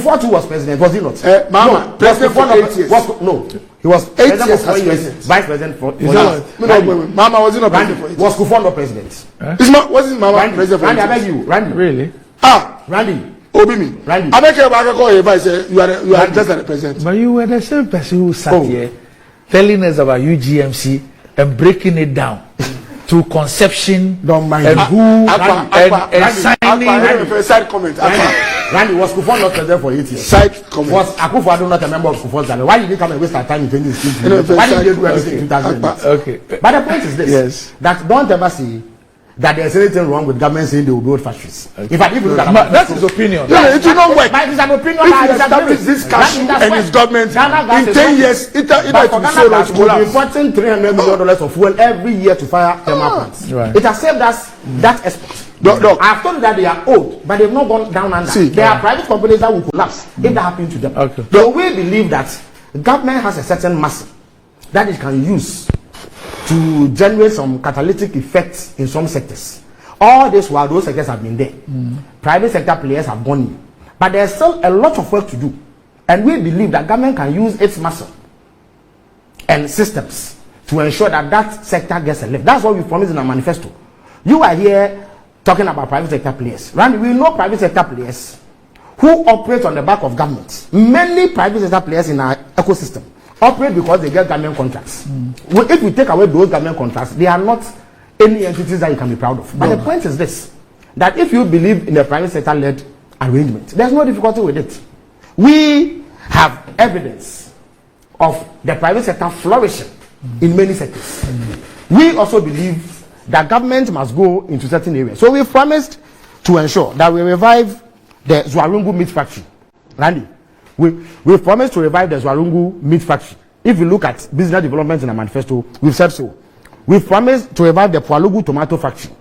Kufuor was president, was he not? Mama, no, president for 8 years. No, he was 8 president years for 4 as years, president. vice president for. Mama was not president for 8 years. Was Kufuor not president? Wasn't Mama president for 8 years? Randy, I beg you, Randy. Really? Randy. Obimi. Randy. I beg you, I say you are just the president. But you were the same person who sat here telling us about UGMC and breaking it down to conception don't mind and who and signing. Side comment. Randy, was Kufuor not president for 8 years? Side comment. Was Akufo-Addo not a member of Kufuor's government? Why did he come and waste our time in 2016? Why did he do everything in 2008? Okay. But the point is this: yes, that don't ever see that there's anything wrong with government saying they will build factories. Okay. In fact, if you look at that's his opinion. Yeah, it will not work. But it's an opinion. If you establish this cash and his government in 10 years, it will so much we're importing $300 million of fuel every year to fire thermal plants. Right. It has saved us that export. I've told you that they are old, but they've not gone down under. There are private companies that will collapse if that happens to them. Okay. So we believe that government has a certain muscle that it can use to generate some catalytic effects in some sectors. All this while those sectors have been there. Private sector players have gone in. But there's still a lot of work to do. And we believe that government can use its muscle and systems to ensure that that sector gets a lift. That's what we promised in our manifesto. You are here talking about private sector players. Randy, we know private sector players who operate on the back of government. Many private sector players in our ecosystem operate because they get government contracts. If we take away those government contracts, they are not any entities that you can be proud of. But the point is this, that if you believe in a private sector led arrangement, there's no difficulty with it. We have evidence of the private sector flourishing in many sectors. We also believe that government must go into certain areas. So we promised to ensure that we revive the Zwarungu meat factory. Randy, we promised to revive the Zwarungu meat factory. If you look at business development in the manifesto, we've said so. We've promised to revive the Pualugu tomato factory.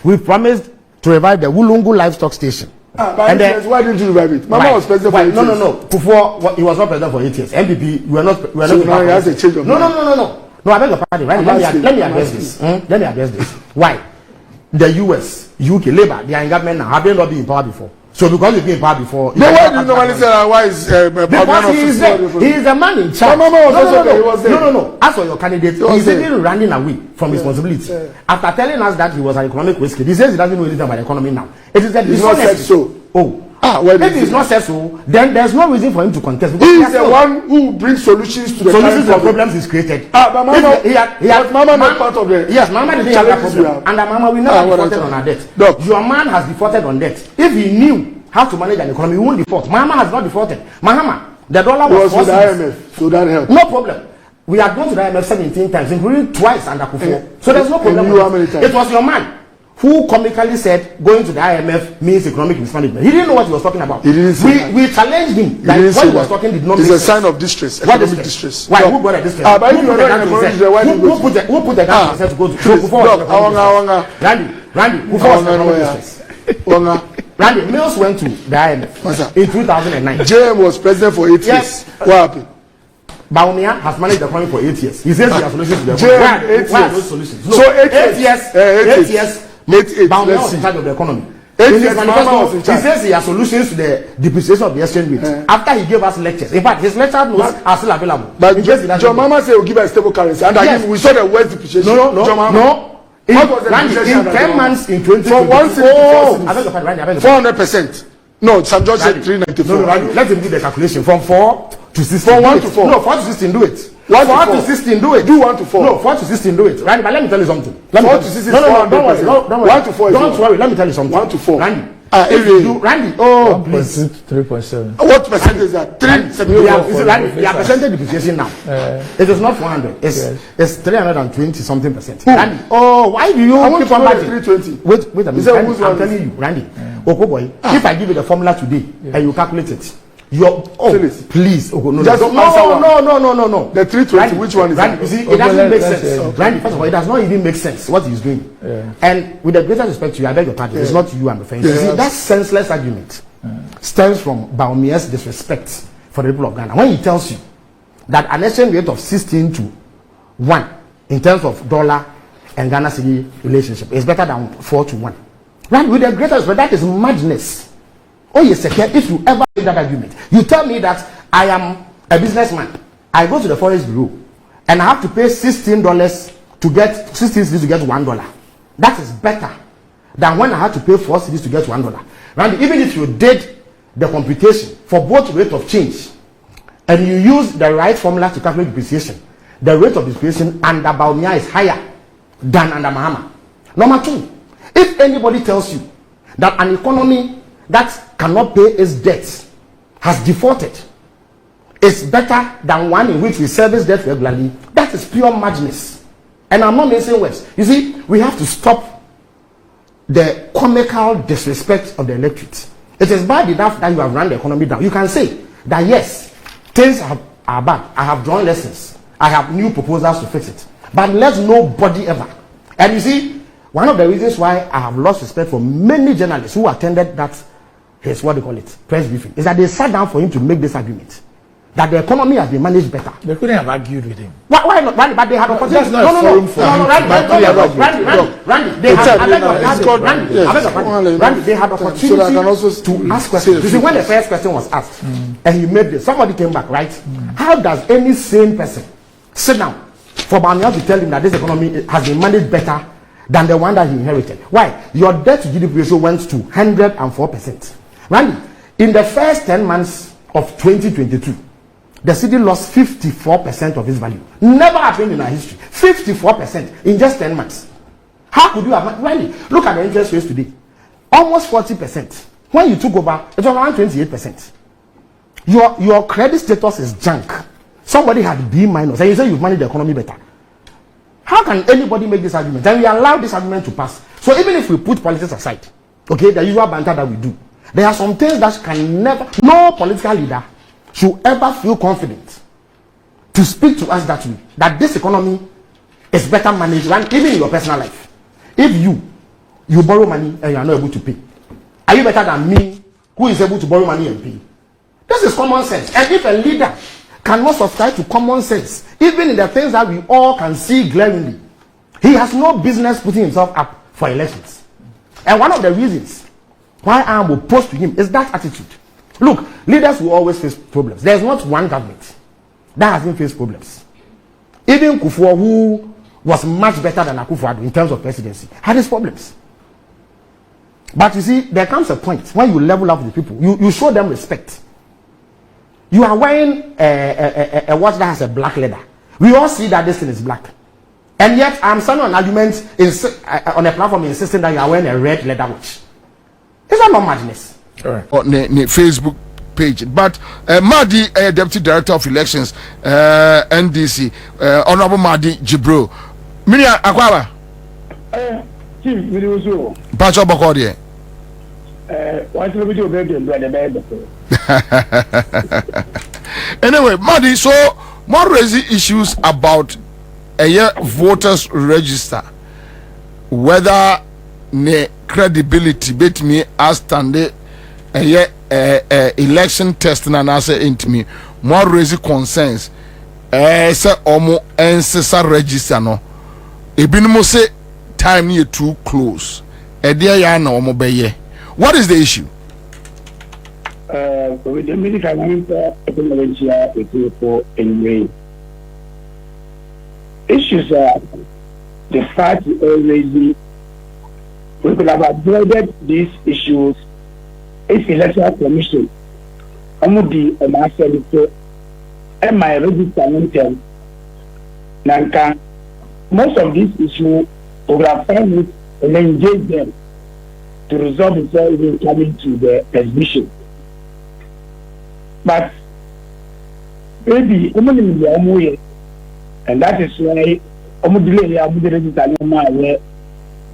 We've promised to revive the Wulungu livestock station. And then, why didn't you revive it? Mama was president for 8 years. No. Before he was not president for 8 years. MPP, we are not. So now he has a change of mind. No, I beg your pardon. Right? Let me address this. Let me address this. Why? The US, UK, Labour, they are in government now. Have they not been in power before? So because you've been in power before. No, why do you normally say why is because he is the man in charge. No. As for your candidate, he's even running away from responsibility. After telling us that he was an economic risk, he says he doesn't know anything about the economy now. It is that he's not said so. If he's not said so, then there's no reason for him to contest. He is the one who brings solutions to the problems he's created. But Mama not part of the. Yes, Mama didn't have that problem. And Mama will never defaulted on our debt. Your man has defaulted on debt. If he knew how to manage an economy, he won't default. Mama has not defaulted. Mahama, the dollar was with the IMF, so that helped. No problem. We have gone to the IMF 17 times, including twice under Kufuor. So there's no problem. It was your man who comically said going to the IMF means economic mismanagement. He didn't know what he was talking about. He didn't say we challenged him that what he was talking did not make sense. It's a sign of distress, economic distress. Why? Who brought a distress? But if you are not economic distress, why did you go to who put the guy to go to Kufuor? Randy, Kufuor was economic distress. Randy, Mills went to the IMF in 2009. JM was president for 8 years. What happened? Baumia has managed the economy for 8 years. He says he has solutions to the economy. Why are those solutions? No, so 8 years. Baumia was in charge of the economy. In his manifesto, he says he has solutions to the depreciation of the exchange rate. After he gave us lectures. In fact, his lecture notes are still available. But John Mama said he'll give us stable currency. And yes. We saw the worst depreciation. No. What was the depreciation? In 10 months in 2020. For 400%. No, St. George said 394. No, let him do the calculation. From 4 to 16. From 1 to 4. No, 4 to 16, do it. 4 to 16, do it. Do 1 to 4. No, 4 to 16, do it. Randy, but let me tell you something. 4 to 16 don't worry. Don't worry. 1 to 4 Don't worry, let me tell you something. 1 to 4. Randy. Randy, please. 3.7. What percentage is that? 3.7. We are percentage depreciation now. It is not 400. It's 320 something percent. Randy, why do you keep on matching? 320. Wait a minute. I'm telling you, Randy. Boye, if I give you the formula today and you calculate it, please. No. The 320, Randy, which one is Randy, that? you see, it doesn't make sense. Randy, first of all, it does not even make sense what he's doing. And with the greatest respect to you, I beg your pardon, it's not you I'm referring to. You see, that senseless argument stems from Baumia's disrespect for the people of Ghana. When he tells you that an exchange rate of 16 to 1 in terms of dollar and Ghana cedi relationship is better than 4 to 1. Right, with the greatest respect, that is madness. Oh yes, if you ever make that argument, you tell me that I am a businessman. I go to the forest bureau and I have to pay $16 to get 16 cedis to get $1. That is better than when I had to pay 4 cedis to get $1. And even if you did the computation for both rate of change and you use the right formula to calculate depreciation, the rate of depreciation under Bawumia is higher than under Mahama. Number two, if anybody tells you that an economy that cannot pay its debts has defaulted is better than one in which we service debt regularly, that is pure madness. And I'm not missing words. You see, we have to stop the comical disrespect of the electorate. It is bad enough that you have run the economy down. You can say that yes, things are bad. I have drawn lessons. I have new proposals to fix it. But let nobody ever. And you see, one of the reasons why I have lost respect for many journalists who attended that, here's what they call it, press briefing, is that they sat down for him to make this argument. That the economy has been managed better. They couldn't have argued with him. Why not? Randy, but they had opportunity. No, Randy, they had opportunity to ask questions. You see, when the first question was asked, and he made this, somebody came back, right? How does any sane person sit down for Bawumia to tell him that this economy has been managed better than the one that he inherited? Why? Your debt to GDP ratio went to 104%. Randy, in the first 10 months of 2022, the city lost 54% of its value. Never happened in our history. 54% in just 10 months. How could you have? Really? Look at the interest rates today. Almost 40%. When you took over, it was around 28%. Your credit status is junk. Somebody had B minus, and you say you've managed the economy better. How can anybody make this argument? And we allow this argument to pass. So even if we put politics aside, okay, the usual banter that we do, there are some things that can never, no political leader should ever feel confident to speak to us that way, that this economy is better managed than even in your personal life. If you borrow money and you are not able to pay, are you better than me who is able to borrow money and pay? This is common sense. And if a leader cannot subscribe to common sense, even in the things that we all can see glaringly, he has no business putting himself up for elections. And one of the reasons why I am opposed to him is that attitude. Look, leaders will always face problems. There's not one government that hasn't faced problems. Even Kufuor, who was much better than Akufo-Addo in terms of presidency, had his problems. But you see, there comes a point when you level up with the people, you show them respect. You are wearing a watch that has a black leather. We all see that this thing is black. And yet, I'm standing on an argument on a platform insisting that you are wearing a red leather watch. Is that not madness? On the Facebook page, but Madi, Deputy Director of Elections, NDC, Honorable Madi Jibro, Minia Akwaba. Chief, video so. Pacho Bokodi. What's the video better than the Anyway, Madi, so more raising issues about a voters register, whether ne credibility bet me as standard. Election testing and answer into me more raising concerns say omo ancestor register no ebinumo say time near too close dia ya na omo beye. What is the issue? With the medical anyway, issues are the fact always we could have avoided these issues if electoral commission be a master and my register nanka most of these issues we have found it and engage them to resolve itself even coming to the exhibition. But maybe and that is why delay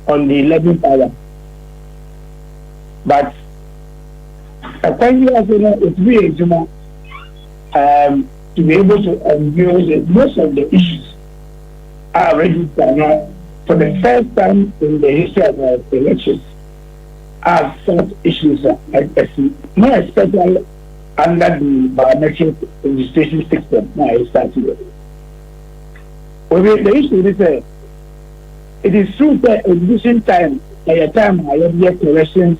on the 11th hour. But when you also know it's really to be able to unveil that most of the issues are registered now for the first time in the history of our elections are such issues more especially under the biometric registration system now it started. The issue is it is true that exhibition time at a time I have corrections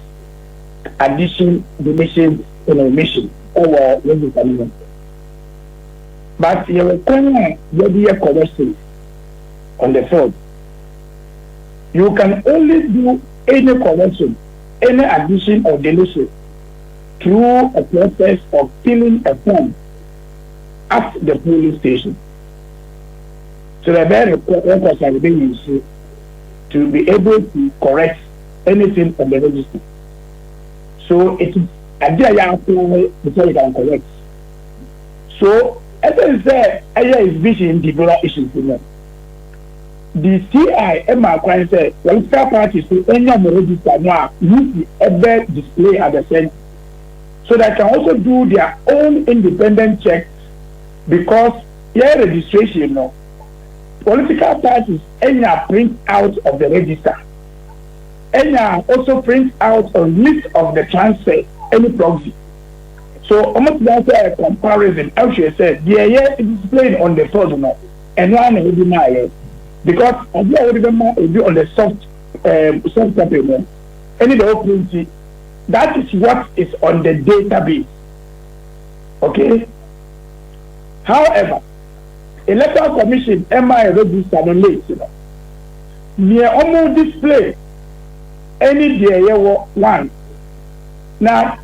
addition, deletion, and omission or register. But you will come a correction on the fraud. You can only do any correction, any addition or deletion through a process of filling a form at the polling station. So the very records are being used to be able to correct anything on the register. So it is a day before you can correct. So as I said, is vision develop issues. The CI Emma Kwan said, political parties to any register now use the ever display at the center, so they can also do their own independent checks, because your registration now, political parties any print out of the register, any also print out a list of the transfer, any proxy. So almost that's a comparison. Actually said, the is displayed on the fraud now, and one will be my. Because I remember it be on the soft copy, any the open, that is what is on the database. Okay. However, Electoral Commission MI registered on late, near almost display any day one. Now,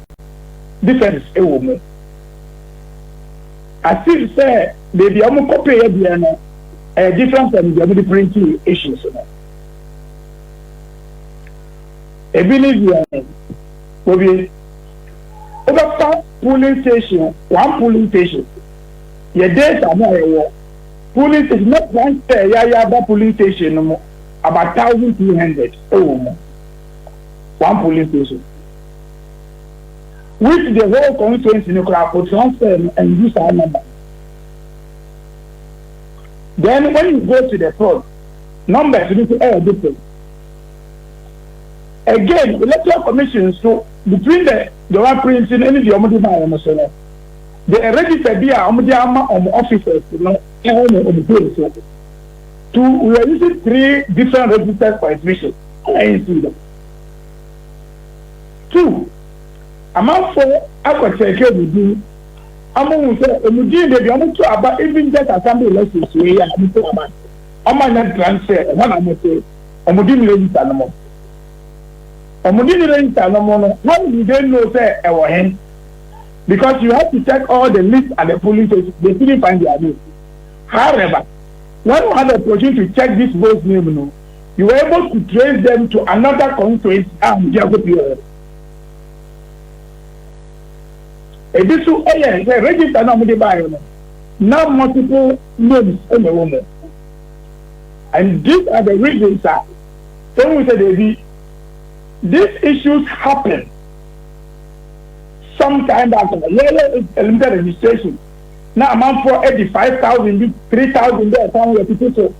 difference a woman. As if say baby almost copy a different from the printing issues. A village will be over polling station, one polling station. Your days are more polling station, not one polling station no more, about 1,200 one polling station. Which the whole constituency in the transfer and use our number. Then when you go to the fraud, numbers need to be different. Again, electoral commission, so between the one printing and the Omodi, the register be officers, we are using 3 different registers for exhibition. I see them. 2, amount for Kwakye will do. I'm say baby, I'm to about even just assembly elections we are about. I'm not transfer. One I'm say register no more. Register no more. When you don't know say our hand, because you have to check all the lists at the police station. They didn't find their name. However, when you had the opportunity to check this vote's name, you were able to trace them to another constituency and geography. This is a register now multiple names in the woman. And these are the reasons that when we say these issues happen sometime after limited registration. Now amount for 85,000, 3,000 there, some people so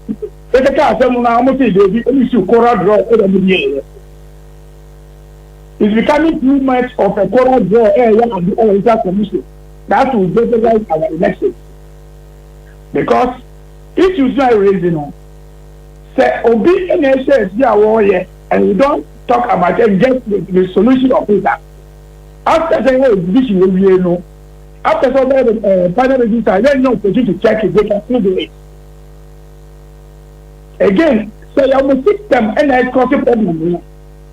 they can't say almost issue coral draw every year. It's becoming too much of a coral draw area of the Electoral Commission. That will jeopardize our elections. Because if you start raising say Obi NHS and we don't talk about it, just the solution of it. After saying exhibition will be after some final register, then no opportunity to check it, they can still do it. Again, so you have a system and I cause a problem.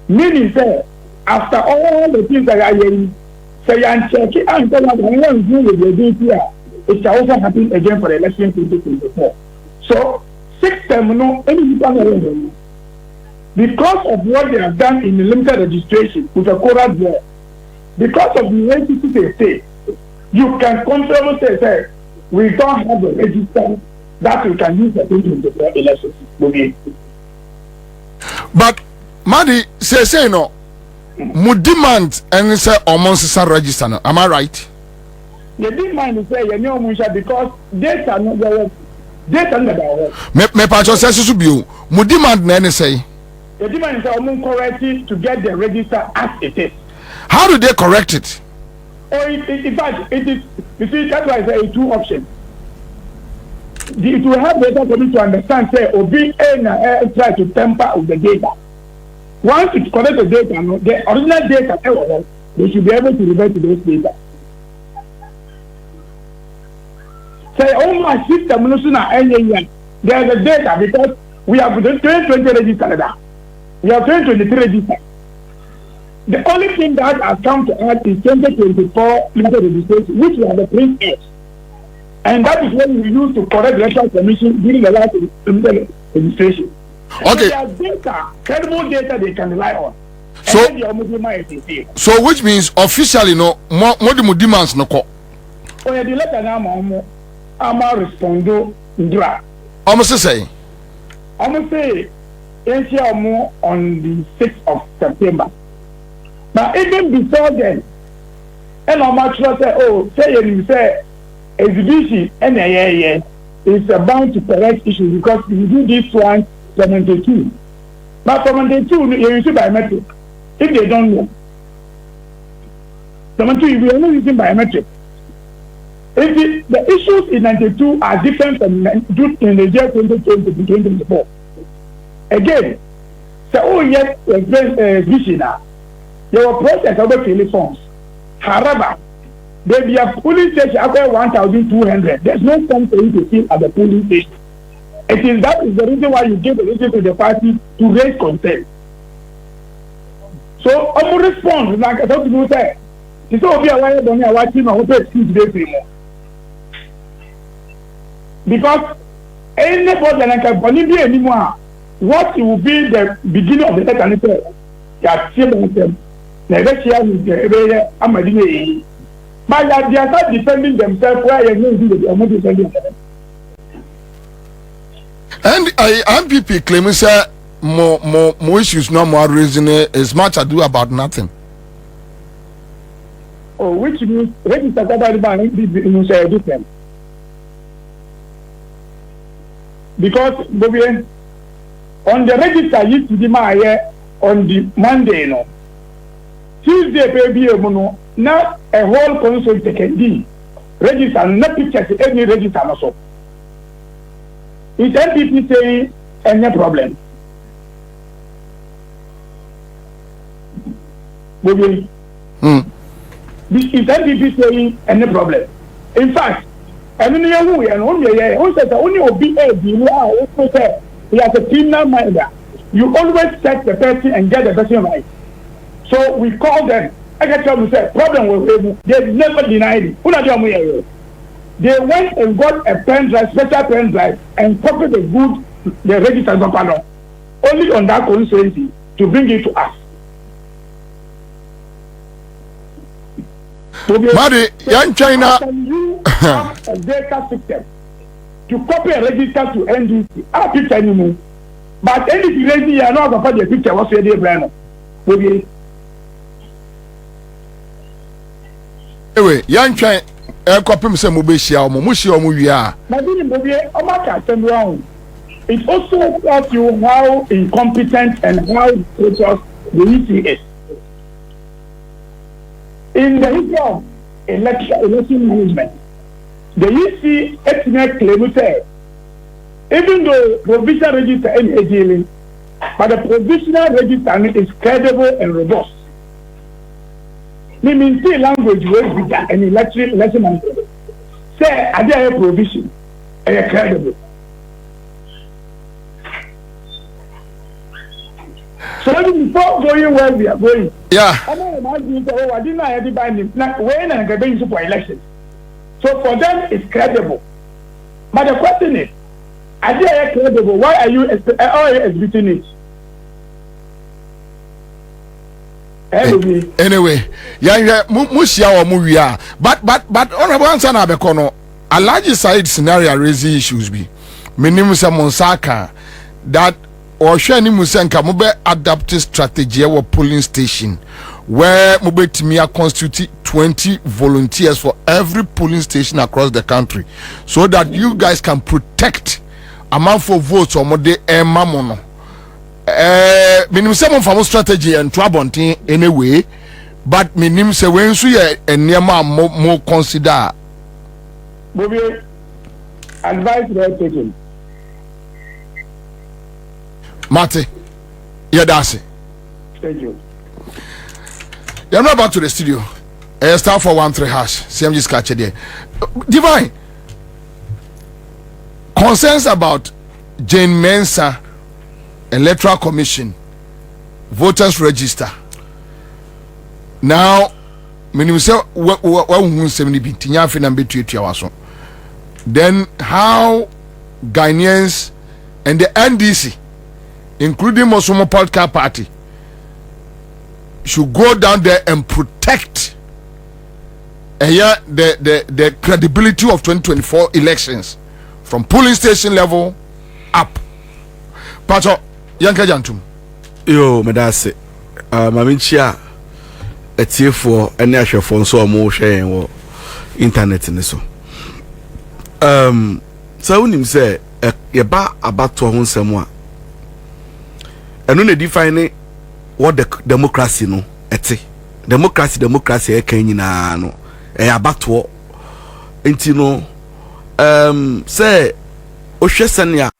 Meaning say after all the things that are here, say and check it and tell us one do with the DPR, it shall also happen again for the election 2024. So system any because of what they have done in the limited registration with a coral draw, because of the agency they say, you can comfortably say we don't have a register that we can use the 2024 elections. But Madi say no. Mu demand and say almost register no. Am I right? The demand is say you know because data no there. Data no there. Me patcho say so bio. Mu demand na any say. The demand is almost correct to get the register as it is. How do they correct it? Or in fact, it is. You see, that's why I say 2 options. It will help the community to understand. Say, Obi try to tamper with the data. Once it connects the data, the original data, they should be able to revert to those data. Say, oh my system, there's a data because we have the 2020 register. We have 2023 register. The only thing that has come to us is 2024 legal registration, which we have the print edge. And that is what we use to correct the electoral commission during the last registration. Okay. So data, credible data they can rely on. So which means officially no more demands no ko. Oh, the letter now I'm respondo ndra. Almost say. Almost say on the 6th of September. But even before then, and I'm sure say, oh, say exhibition and is bound to correct issues because we do this one 72. But 72 you use biometric. If they don't know, 72 we are not using biometric. If the issues in 92 are different from in the year 2020 to 2024. Again, so oh yes, exhibition now. There were process over telephones. However, they be a polling station after 1,200. There's no form for you to fill at the polling station. That is the reason why you give the reason to the party to raise concern. So I'm going to respond like I thought you say. It's all be aware of me watching my own excuse today more. Because anybody like a Bolivia anymore, what will be the beginning of the second affair? That them. Next year with the area I'm but they are not defending themselves where you know defending them. And MPP claiming say more issues no more reason is much ado about nothing. Oh, which means register that different. Because Boye, on the register used to be on the Monday, no. Tuesday, baby, now a whole console can be register, not pictures, any register also. It's MPP saying any problem. It's MPP saying any problem. In fact, I mean, only he has a criminal mind. You always check the person and get the person right. So we call them. I can tell you, say, problem with them. They never denied it. They went and got a pen drive, special pen drive, and copied the register of only on that constituency to bring it to us. Mari, young China. Can you have a data system to copy a register to NDC? I picture anymore. But NDC register, you are not going to put the picture. What's your day, Brian? Anyway, young China, copy some Mubishi or Mushi or Muvia. It also tells you how incompetent and how dangerous the EC is. In the history of election management, the EC ethnic claim said, even though provisional register is dealing, but the provisional register is credible and robust. Meaning, say language will be an election management. Say, I did a provision, and credible. So before going where we are going, I don't imagine I didn't know everybody when and going to for elections. So for them it's credible. But the question is, are they credible? Why are you exhibiting it? Anyway, Mushia or Muvia. But honorable answer na bekono. A large side scenario raise issues be. Minimum Monsaka that or shani musenka mube adaptive strategy or polling station where mube timia constitute 20 volunteers for every polling station across the country so that you guys can protect amount for votes or mode mamono minimum some from strategy and trouble anyway but minimum se when so ye enema more consider Boye advice well taken. Mate, yeah, that's it. Thank you. You're not back to the studio. Star 413 hash. CMG's catch it there. Divine. Concerns about Jane Mensah Electoral Commission voters register. Now, when you say then how Ghanaians and the NDC, including Mosomo Political Party, should go down there and protect the credibility of 2024 elections from polling station level up. Pacho, Yanka Jantum. Yo, Medase, Maminchia, a tier for any actual phone so more sharing internet in this. So when him say, about to own someone, and when they define what the democracy no, democracy, Kenya no, about to, and you know, say, Oshesania.